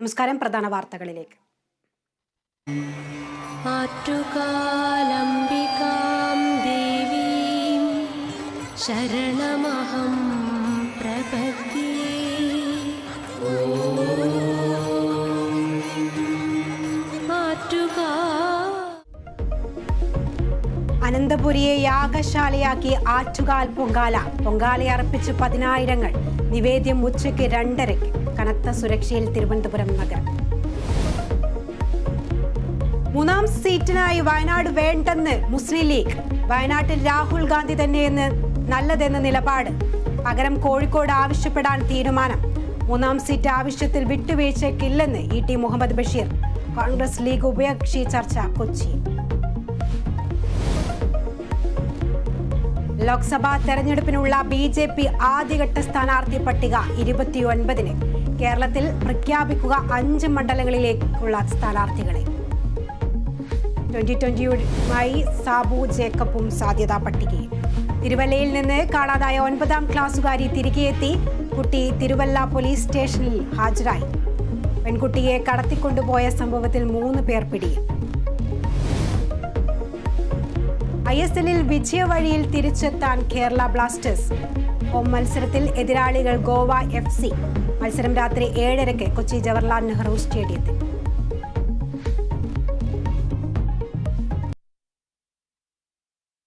നമസ്കാരം. പ്രധാന വാർത്തകളിലേക്ക്. ആറ്റുകാലംബികാം ദേവീം ശരണമഹം പ്രപദ്യേ. അനന്തപുരിയെ യാഗശാലയാക്കി ആറ്റുകാൽ പൊങ്കാല. പൊങ്കാലയർപ്പിച്ച് 10,000. നിവേദ്യം ഉച്ചയ്ക്ക് 2:30. കനത്ത സുരക്ഷയിൽ തിരുവനന്തപുരം നഗരം. 3ാം സീറ്റിനായി വയനാട് വേണ്ടെന്ന് മുസ്ലിം ലീഗ്. വയനാട്ടിൽ രാഹുൽ ഗാന്ധി തന്നെയെന്ന് നല്ലതെന്ന നിലപാട്. പകരം കോഴിക്കോട് ആവശ്യപ്പെടാൻ തീരുമാനം. 3ാം സീറ്റ് ആവശ്യത്തിൽ വിട്ടുവീഴ്ചയ്ക്കില്ലെന്ന് ET മുഹമ്മദ് ബഷീർ. കോൺഗ്രസ് ലീഗ് ഉഭയകക്ഷി ചർച്ച കൊച്ചിയിൽ. ലോക്സഭാ തെരഞ്ഞെടുപ്പിനുള്ള BJP ആദ്യഘട്ട സ്ഥാനാർത്ഥി പട്ടിക 29-ന്. കേരളത്തിൽ പ്രഖ്യാപിക്കുക 5 മണ്ഡലങ്ങളിലേക്കുള്ള സ്ഥാനാർത്ഥികളെ. 2020-യുമായി സാബു ജേക്കബും സാധ്യതാ പട്ടികയിൽ. തിരുവല്ലയിൽ നിന്ന് കാണാതായ 9ാം ക്ലാസ്സുകാരി തിരികെ എത്തി. കുട്ടി തിരുവല്ല പോലീസ് സ്റ്റേഷനിൽ ഹാജരായി. പെൺകുട്ടിയെ കടത്തിക്കൊണ്ടുപോയ സംഭവത്തിൽ 3 പേർ പിടിയിൽ. ISL-ൽ വിജയവഴിയിൽ തിരിച്ചെത്താൻ കേരള ബ്ലാസ്റ്റേഴ്സ്. ഹോം മത്സരത്തിൽ എതിരാളികൾ ഗോവ FC. മത്സരം രാത്രി 7:30 കൊച്ചി ജവഹർലാൽ നെഹ്റു സ്റ്റേഡിയത്തിൽ.